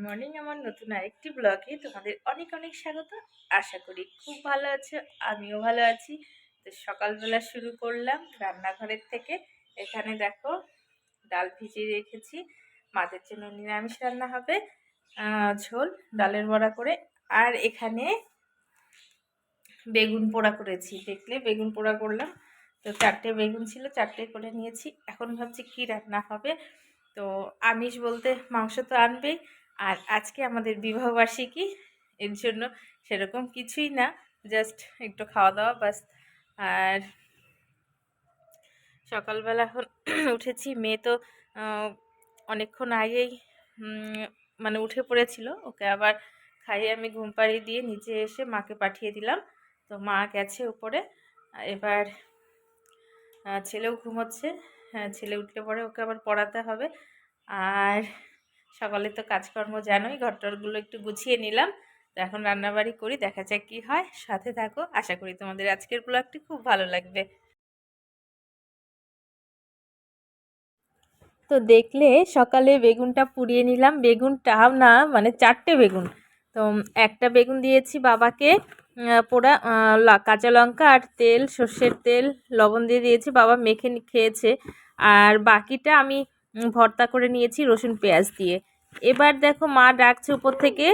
Morning আমার নতুন আরেকটি ব্লগে তোমাদের অনেক অনেক স্বাগত। আশা করি খুব ভালো আছো, আমিও ভালো আছি। তো সকালবেলা শুরু করলাম রান্নাঘরের থেকে। এখানে দেখো ডাল ভিজিয়ে রেখেছি, মাদের জন্য নিরামিষ রান্না হবে, ঝোল ডালের বড়া করে। আর এখানে বেগুন পোড়া করেছি, দেখলে বেগুন পোড়া করলাম। তো 4টে বেগুন ছিল, 4টে করে নিয়েছি। এখন ভাবছি কি রান্না হবে। তো আমিষ বলতে মাংস তো আনবেই। আর আজকে আমাদের বিবাহবার্ষিকী, এর জন্য সেরকম কিছুই না, জাস্ট একটু খাওয়া দাওয়া বাস। আর সকালবেলা এখন উঠেছি, মেয়ে তো অনেকক্ষণ আগেই মানে উঠে পড়েছিল, ওকে আবার খাইয়ে আমি ঘুম পাড়িয়ে দিয়ে নিচে এসে মাকে পাঠিয়ে দিলাম। তো মা গেছে উপরে, এবার ছেলেও ঘুমোচ্ছে। হ্যাঁ, ছেলে উঠলে পরে ওকে আবার পড়াতে হবে। আর সকালে তো কাজকর্ম জানোই, ঘরটরগুলো একটু গুছিয়ে নিলাম। তো এখন রান্নাবাড়ি করি, দেখা যাক কি হয়। সাথে থাকো, আশা করি তোমাদের আজকের ব্লগটি খুব ভালো লাগবে। তো দেখলে সকালে বেগুনটা পুড়িয়ে নিলাম, বেগুনটাও না মানে 4টে বেগুন। তো একটা বেগুন দিয়েছি বাবাকে, পোড়া কাঁচা লঙ্কা আর তেল, সর্ষের তেল, লবণ দিয়ে দিয়েছি, বাবা মেখে খেয়েছে। আর বাকিটা আমি ভর্তা করে নিয়েছি রসুন পেঁয়াজ দিয়ে। এবার দেখো মা ডাকছে উপর থেকে,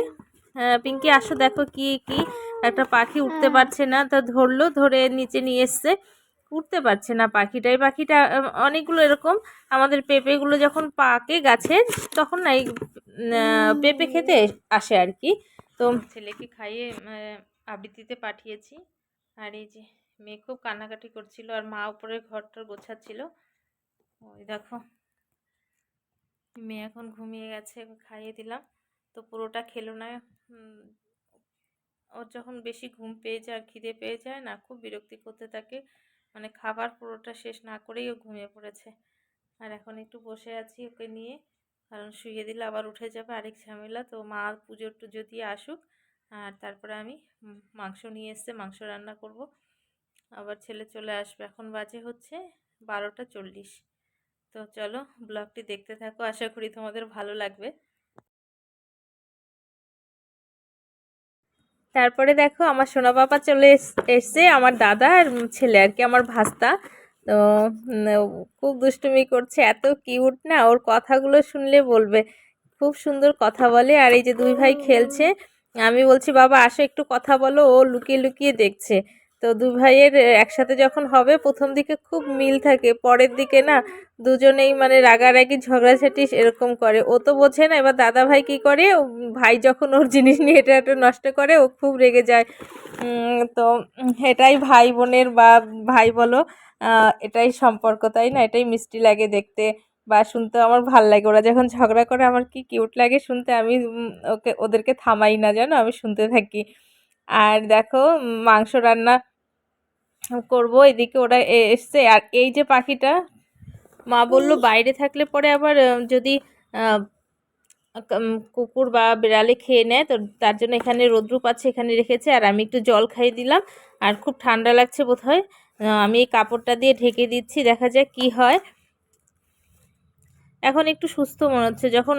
পিঙ্কি আসো, দেখো কি কি একটা পাখি উঠতে পারছে না, তা ধরলো, ধরে নিচে নিয়ে এসছে। উঠতে পারছে না পাখিটা, এই পাখিটা অনেকগুলো এরকম। আমাদের পেঁপেগুলো যখন পাকে গাছের, তখন না এই পেঁপে খেতে আসে আর কি। তো ছেলেকে খাইয়ে আবৃত্তিতে পাঠিয়েছি। আর এই যে মেয়ে খুব কান্নাকাটি করছিল, আর মা উপরে ঘরটার গোছাচ্ছিল। ওই দেখো মেয়ে এখন ঘুমিয়ে গেছে, খাইয়ে দিলাম। তো পুরোটা খেলো না। ওর যখন বেশি ঘুম পেয়ে যায় আর খিদে পেয়ে যায় না, খুব বিরক্তি করতে থাকে, মানে খাবার পুরোটা শেষ না করেই ও ঘুমিয়ে পড়েছে। আর এখন একটু বসে আছি ওকে নিয়ে, কারণ শুইয়ে দিলে আবার উঠে যাবে, আরেক ঝামেলা। তো মা পুজো টুজো দিয়ে আসুক, আর তারপরে আমি মাংস নিয়ে এসে মাংস রান্না করব। আবার ছেলে চলে আসবে, এখন বাজে হচ্ছে 12টা 40। তো চলো ব্লগটি দেখতে থাকো, আশা করি তোমাদের ভালো লাগবে। তারপরে দেখো আমার সোনা বাবা চলে এসছে, আমার দাদা আর ছেলে আর কি, আমার ভাস্তা। তো ও খুব দুষ্টুমি করছে, এত কিউট না, ওর কথাগুলো শুনলে বলবে খুব সুন্দর কথা বলে। আর এই যে দুই ভাই খেলছে, আমি বলছি বাবা আসো একটু কথা বলো, ও লুকিয়ে লুকিয়ে দেখছে। তো দুই ভাইয়ের একসাথে যখন হবে প্রথম দিকে খুব মিল থাকে, পরের দিকে না দুজনেই মানে রাগারাগি ঝগড়াঝাটি এরকম করে। ও তো বোঝে না, এবার দাদা ভাই কি করে, ভাই যখন ওর জিনিস নিয়ে এটা একটু নষ্ট করে ও খুব রেগে যায়। তো এটাই ভাই বোনের বা ভাই বলো, এটাই সম্পর্ক, তাই না? এটাই মিষ্টি লাগে দেখতে বা শুনতে, আমার ভাল লাগে। ওরা যখন ঝগড়া করে আমার কি কিউট লাগে শুনতে, আমি ওদেরকে থামাই না, জানো, আমি শুনতে থাকি। আর দেখো মাংস রান্না করব, এদিকে ওরা এসছে। আর এই যে পাখিটা, মা বলল বাইরে থাকলে পরে আবার যদি কুকুর বা বিড়ালে খেয়ে নেয়, তো তার জন্য এখানে রোদ্রুপ আছে, এখানে রেখেছে। আর আমি একটু জল খাইয়ে দিলাম, আর খুব ঠান্ডা লাগছে বোধহয়, আমি এই কাপড়টা দিয়ে ঢেকে দিচ্ছি, দেখা যাক কি হয়। এখন একটু সুস্থ মনে হচ্ছে, যখন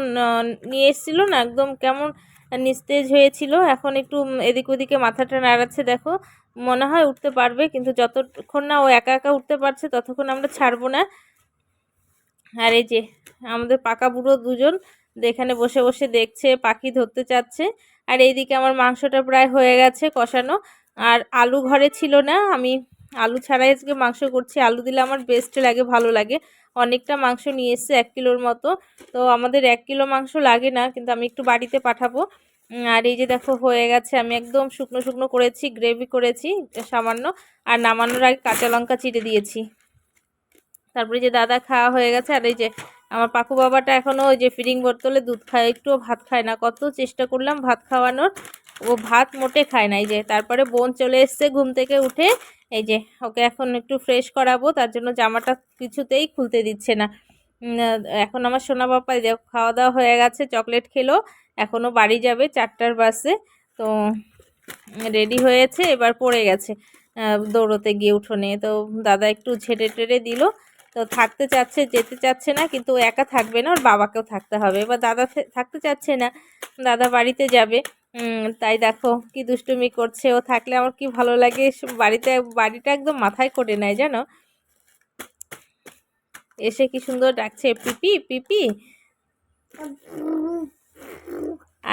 নিয়ে এসেছিল না একদম কেমন নিস্তেজ হয়েছিল, এখন একটু এদিক ওদিকে মাথাটা নাড়াচ্ছে, দেখো মনে হয় উঠতে পারবে। কিন্তু যতক্ষণ না ও একা একা উঠতে পারছে ততক্ষণ আমরা ছাড়বো না। আর এই যে আমাদের পাকা বুড়ো দুজন এখানে বসে বসে দেখছে, পাখি ধরতে চাচ্ছে। আর এইদিকে আমার মাংসটা প্রায় হয়ে গেছে কষানো। আর আলু ঘরে ছিল না, আমি আলু ছাড়াই আজকে মাংস করছি। আলু দিলে আমার বেস্ট লাগে, ভালো লাগে। অনেকটা মাংস নিয়ে এসছে, 1 কিলোর মতো। তো আমাদের 1 কিলো মাংস লাগে না, কিন্তু আমি একটু বাড়িতে পাঠাবো। আর এই যে দেখো হয়ে গেছে, আমি একদম শুকনো শুকনো করেছি, গ্রেভি করেছি সামান্য। আর নামানোর আগে কাঁচা লঙ্কা চিড়ে দিয়েছি। তারপরে যে দাদা খাওয়া হয়ে গেছে। আর এই যে আমার পাকু বাবাটা এখনও ওই যে ফিডিং বোতলে দুধ খায়, একটুও ভাত খায় না। কত চেষ্টা করলাম ভাত খাওয়ানোর, ও ভাত মোটে খায় না। এই যে তারপরে বোন চলে এসছে ঘুম থেকে উঠে, এই যে ওকে এখন একটু ফ্রেশ করাবো, তার জন্য জামাটা কিছুতেই খুলতে দিচ্ছে না। এখন আমার সোনা বাবা খাওয়া দাওয়া হয়ে গেছে, চকলেট খেলো, এখনও বাড়ি যাবে 4টার বাসে। তো রেডি হয়েছে, এবার পড়ে গেছে দৌড়তে গিয়ে উঠোনে। তো দাদা একটু ঝেড়ে টেড়ে দিল, তো থাকতে চাচ্ছে, যেতে চাচ্ছে না, কিন্তু ও একা থাকবে না, ওর বাবাকেও থাকতে হবে। এবার দাদা থাকতে চাচ্ছে না, দাদা বাড়িতে যাবে। তাই দেখো কি দুষ্টুমি করছে। ও থাকলে আমার কি ভালো লাগে, বাড়িটা একদম মাথায় করে নেয় জানো। এসে কি সুন্দর ডাকছে পিপি পিপি।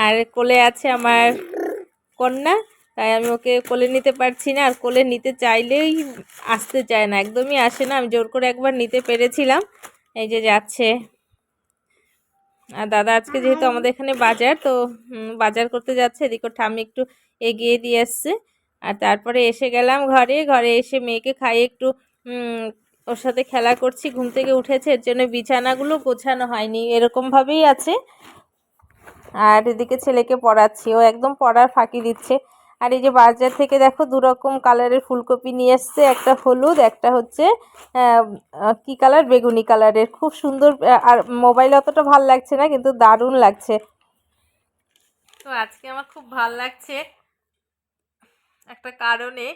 আর কোলে আছে আমার কন্যা, তাই আমি ওকে কোলে নিতে পারছি না। আর কোলে নিতে চাইলেই আসতে চায় না, একদমই আসে না। আমি জোর করে একবার নিতে পেরেছিলাম, এই যে যাচ্ছে। আর দাদা আজকে যেহেতু আমাদের এখানে বাজার, তো বাজার করতে যাচ্ছে, এদিকে ঠাম্মি একটু এগিয়ে দিয়ে আসছে। আর তারপরে এসে গেলাম ঘরে এসে মেয়েকে খাইয়ে একটু ওর সাথে খেলা করছি। ঘুম থেকে উঠেছে, এর জন্য বিছানাগুলো গোছানো হয়নি, এরকমভাবেই আছে। আর এদিকে ছেলেকে পড়াচ্ছি, ও একদম পড়ার ফাঁকি দিচ্ছে। আর এই যে বাজার থেকে দেখো 2 রকম কালারের ফুলকপি নিয়ে এসছে, একটা হলুদ, একটা হচ্ছে কি কালার, বেগুনি কালারের, খুব সুন্দর। আর মোবাইলে অতটা ভাল লাগছে না, কিন্তু দারুণ লাগছে। তো আজকে আমার খুব ভাল লাগছে একটা কারণে,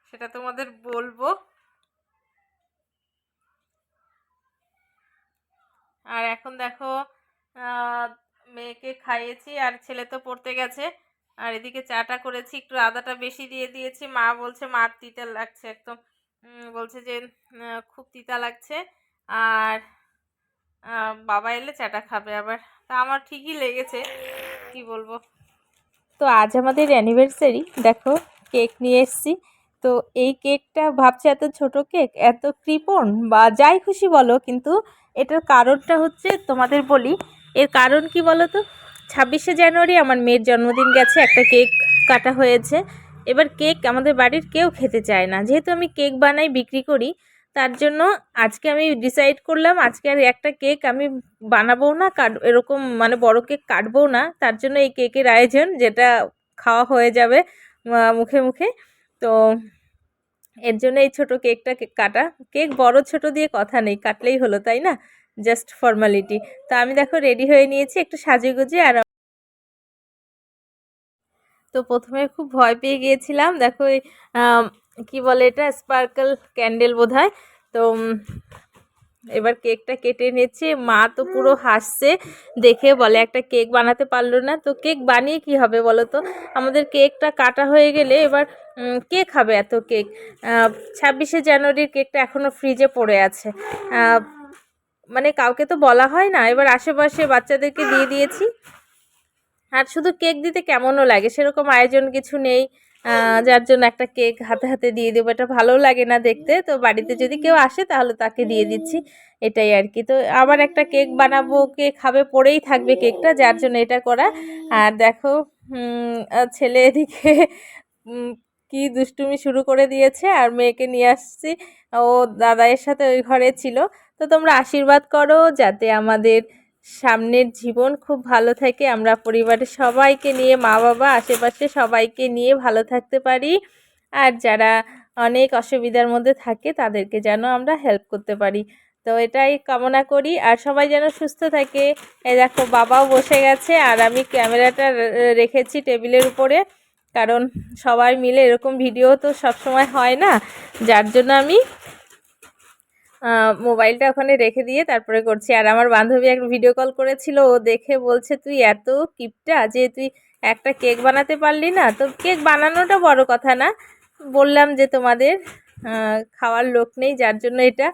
সেটা তোমাদের বলবো। আর এখন দেখো মেয়েকে খাইয়েছি, আর ছেলে তো পড়তে গেছে। আর এদিকে চাটা করেছি, একটু আদাটা বেশি দিয়ে দিয়েছি। মা বলছে মার তিতা লাগছে একদম, বলছে যে খুব তিতা লাগছে। আর বাবা এলে চাটা খাবে আবার, তা আমার ঠিকই লেগেছে, কি বলবো। তো আজ আমাদের অ্যানিভার্সারি, দেখো কেক নিয়ে এসেছি। তো এই কেকটা ভাবছি এত ছোট কেক, এত কৃপণ বা যাই খুশি বলো, কিন্তু এটার কারণটা হচ্ছে তোমাদের বলি। এর কারণ কি বলো তো, 26শে জানুয়ারি আমার মেয়ের জন্মদিন গেছে, একটা কেক কাটা হয়েছে। এবার কেক আমাদের বাড়ির কেউ খেতে চায় না, যেহেতু আমি কেক বানাই, বিক্রি করি, তার জন্য আজকে আমি ডিসাইড করলাম আজকে আর একটা কেক আমি বানাবো না, এরকম মানে বড় কেক কাটবো না। তার জন্য এই কেকের আয়োজন, যেটা খাওয়া হয়ে যাবে মুখে মুখে। তো এর জন্য এই ছোট কেকটা কাটা। কেক বড় ছোট দিয়ে কথা নেই, কাটলেই হলো, তাই না? Just formality. তো আমি দেখো রেডি হয়ে নিয়েছি একটু সাজুগুজে। আর তো প্রথমে খুব ভয় পেয়ে গিয়েছিলাম, দেখো কি বলে এটা, স্পার্কল ক্যান্ডেল বোধহয়। তো এবার কেকটা কেটে নিচ্ছে। মা তো পুরো হাসছে দেখে, বলে একটা কেক বানাতে পারলো না। তো কেক বানিয়ে কি হবে বলো তো, আমাদের কেকটা কাটা হয়ে গেলে এবার কে খাবে এত কেক। 26শে জানুয়ারির কেকটা এখনও ফ্রিজে পড়ে আছে, মানে কাউকে তো বলা হয় না, এবার আশেপাশে বাচ্চাদেরকে দিয়ে দিয়েছি। আর শুধু কেক দিতে কেমনও লাগে, সেরকম আয়োজন কিছু নেই, যার জন্য একটা কেক হাতে হাতে দিয়ে দেবো, এটা ভালো লাগে না দেখতে। তো বাড়িতে যদি কেউ আসে তাহলে তাকে দিয়ে দিচ্ছি, এটাই আর কি। তো আবার একটা কেক বানাবো, কে খাবে পড়েই থাকবে কেকটা, যার জন্য এটা করা। আর দেখো ছেলে এদিকে কি দুষ্টুমি শুরু করে দিয়েছে। আর মেয়েকে নিয়ে আসছি, ও দাদাইয়ের সাথে ওই ঘরে ছিল। তো তোমরা আশীর্বাদ করো যাতে আমাদের সামনের জীবন খুব ভালো থাকে, আমরা পরিবারের সবাইকে নিয়ে, মা বাবা আশেপাশে সবাইকে নিয়ে ভালো থাকতে পারি। আর যারা অনেক অসুবিধার মধ্যে থাকে তাদেরকে যেন আমরা হেল্প করতে পারি, তো এটাই কামনা করি। আর সবাই যেন সুস্থ থাকে। এই দেখো বাবাও বসে গেছে, আর আমি ক্যামেরাটা রেখেছি টেবিলের উপরে, কারণ সবাই মিলে এরকম ভিডিও তো সবসময় হয় না, যার জন্য আমি মোবাইলটা ওখানে রেখে দিয়ে তারপরে করছি। আর আমার বান্ধবী একটা ভিডিও কল করেছিল, ও দেখে বলছে তুই এত কিপটা যে তুই একটা কেক বানাতে পারলি না। তো কেক বানানোটা বড় কথা না, বললাম যে তোমাদের খাওয়ার লোক নেই, যার জন্য এটা।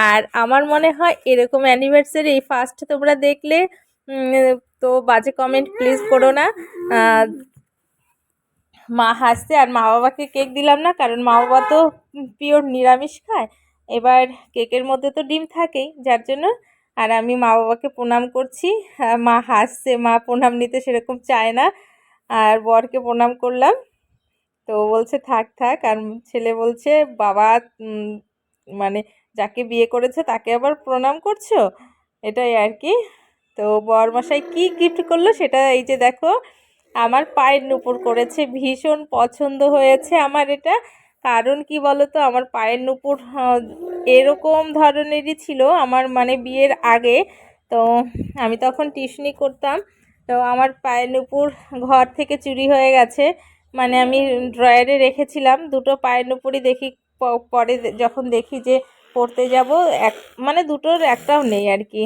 আর আমার মনে হয় এরকম অ্যানিভার্সারি ফার্স্ট তোমরা দেখলে তো বাজে কমেন্ট প্লিজ করো না। মা হাসছে, আর মা বাবাকে কেক দিলাম না, কারণ মা বাবা তো পিওর নিরামিষ খায়। এবার কেকের মধ্যে তো ডিম থাকেই, যার জন্য। আর আমি মা বাবাকে প্রণাম করছি। মা হাসছে, মা প্রণাম নিতে সেরকম চায় না। আর বরকে প্রণাম করলাম, তো বলছে থাক থাক। আর ছেলে বলছে বাবা মানে যাকে বিয়ে করেছে তাকে আবার প্রণাম করছো, এটাই আর কি। তো বরমশাই কি গিফট করলো সেটা এই যে দেখো, আমার পায়ের নুপুর করেছে, ভীষণ পছন্দ হয়েছে আমার এটা। কারণ কি বলো তো, আমার পায়ের নুপুর এরকম ধরনেরই ছিল আমার, মানে বিয়ের আগে। তো আমি তখন টিউশনি করতাম, তো আমার পায়ের নুপুর ঘর থেকে চুরি হয়ে গেছে। মানে আমি ড্রয়ারে রেখেছিলাম, দুটো পায়ের নুপুরই দেখি, পরে যখন দেখি যে পড়তে যাব, মানে দুটোর একটাও নেই আর কি।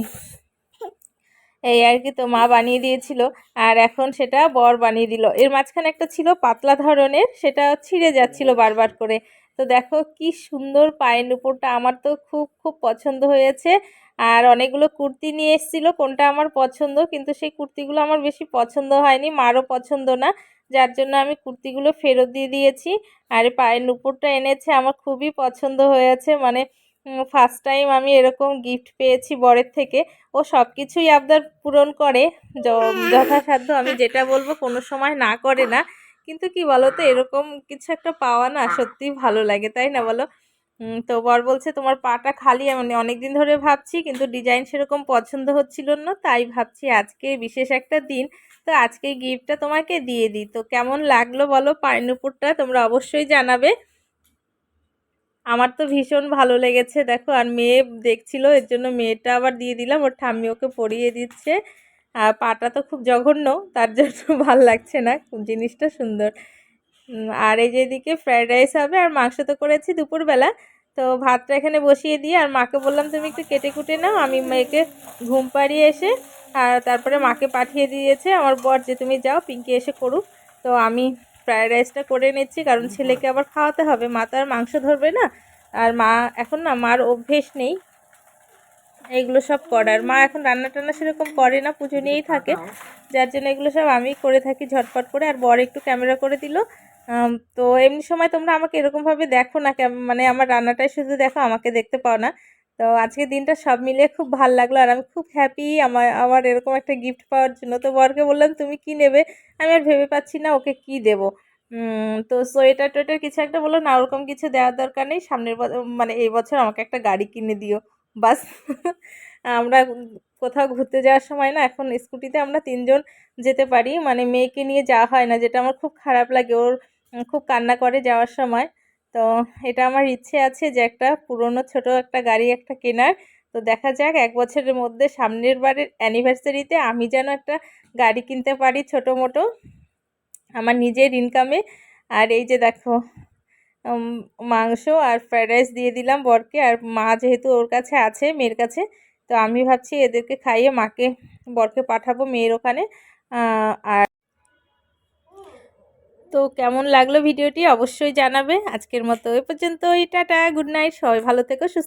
এই আর কি, তো মা বানিয়ে দিয়েছিল আর এখন সেটা বর বানিয়ে দিল। এর মাঝখানে একটা ছিল পাতলা ধরনের, সেটা ছিঁড়ে যাচ্ছিল বারবার করে। তো দেখো কি সুন্দর পায়ের নুপুরটা, আমার তো খুব খুব পছন্দ হয়েছে। আর অনেকগুলো কুর্তি নিয়ে এসেছিল, কোনটা আমার পছন্দ, কিন্তু সেই কুর্তিগুলো আমার বেশি পছন্দ হয়নি, মারও পছন্দ না, যার জন্য আমি কুর্তিগুলো ফেরত দিয়ে দিয়েছি। আর এই পায়ের নুপুরটা এনেছে, আমার খুবই পছন্দ হয়েছে, মানে ফার্স্ট টাইম আমি এরকম গিফট পেয়েছি বরের থেকে। ও সব কিছুই আবদার পূরণ করে যথাসাধ্য, আমি যেটা বলবো কোনো সময় না করে না। কিন্তু কি বলো তো, এরকম কিছু একটা পাওয়া না সত্যিই ভালো লাগে, তাই না বলো? তো বর বলছে তোমার পাটা খালি, আমি অনেকদিন ধরে ভাবছি, কিন্তু ডিজাইন সেরকম পছন্দ হচ্ছিল না, তাই ভাবছি আজকে বিশেষ একটা দিন, তো আজকে গিফটটা তোমাকে দিয়ে দিই। তো কেমন লাগলো বলো পায়ের নুপুরটা, তোমরা অবশ্যই জানাবে। আমার তো ভীষণ ভালো লেগেছে দেখো, আর মেয়ে দেখছিল, এর জন্য মেয়েটা আবার দিয়ে দিলাম, ওর ঠাম্মি ওকে পরিয়ে দিচ্ছে। আর পাটা তো খুব জঘন্য, তার জন্য ভাল লাগছে না, জিনিসটা সুন্দর। আর এই যে এদিকে ফ্রাইড রাইস হবে, আর মাংস তো করেছি দুপুরবেলা। তো ভাতটা এখানে বসিয়ে দিয়ে আর মাকে বললাম তুমি একটু কেটে কুটে নাও, আমি মেয়েকে ঘুম পাড়িয়ে এসে আর তারপরে মাকে পাঠিয়ে দিয়েছে আমার বর যে তুমি যাও, পিঙ্কি এসে করুক। তো আমি ফ্রায়েড রাইসটা করে নিচ্ছি, কারণ ছেলেকে আবার খাওয়াতে হবে, মা তো আর মাংস ধরবে না। আর মা এখন না, মার অভ্যেস নেই এগুলো সব করার, মা এখন রান্না টান্না সেরকম করে না, পুজো নিয়েই থাকে, যার জন্য এগুলো সব আমি করে থাকি ঝটপট করে। আর বর একটু ক্যামেরা করে দিল। তো এমনি সময় তোমরা আমাকে এরকমভাবে দেখো না, মানে আমার রান্নাটাই শুধু দেখো, আমাকে দেখতে পাও না। তো আজকে দিনটা সব মিলিয়ে খুব ভালো লাগলো, আর আমি খুব হ্যাপি আমার আমার এরকম একটা গিফট পাওয়ার জন্য। তো বরকে বললাম তুমি কি নেবে, আমি আর ভেবে পাচ্ছি না ওকে কি দেবো। তো সোয়েটার টোয়েটার কিছু একটা বললো, না ওরকম কিছু দেওয়ার দরকার নেই, সামনের মানে এই বছর আমাকে একটা গাড়ি কিনে দিও, বাস। আমরা কোথাও ঘুরতে যাওয়ার সময় না, এখন স্কুটিতে আমরা তিনজন যেতে পারি, মানে মেয়েকে নিয়ে যাওয়া হয় না, যেটা আমার খুব খারাপ লাগে, ওর খুব কান্না করে যাওয়ার সময়। তো এটা আমার ইচ্ছে আছে যে একটা পুরনো ছোট একটা গাড়ি একটা কেনার। তো দেখা যাক এক বছরের মধ্যে সামনের বারের অ্যানিভার্সারিতে আমি যেন একটা গাড়ি কিনতে পারি ছোট মোটো, আমার নিজের ইনকামে। আর এই যে দেখো মাংস আর ফ্রাইড রাইস দিয়ে দিলাম বরকে, আর মা যেহেতু ওর কাছে আছে, মেয়ের কাছে, তো আমি ভাবছি এদেরকে খাইয়ে মাকে বরকে পাঠাবো মেয়ের ওখানে। আর তো কেমন লাগলো ভিডিওটি অবশ্যই জানাবে। আজকের মতো এ পর্যন্তই, টাটা, গুড নাইট, সবাই ভালো থেকো, সুস্থ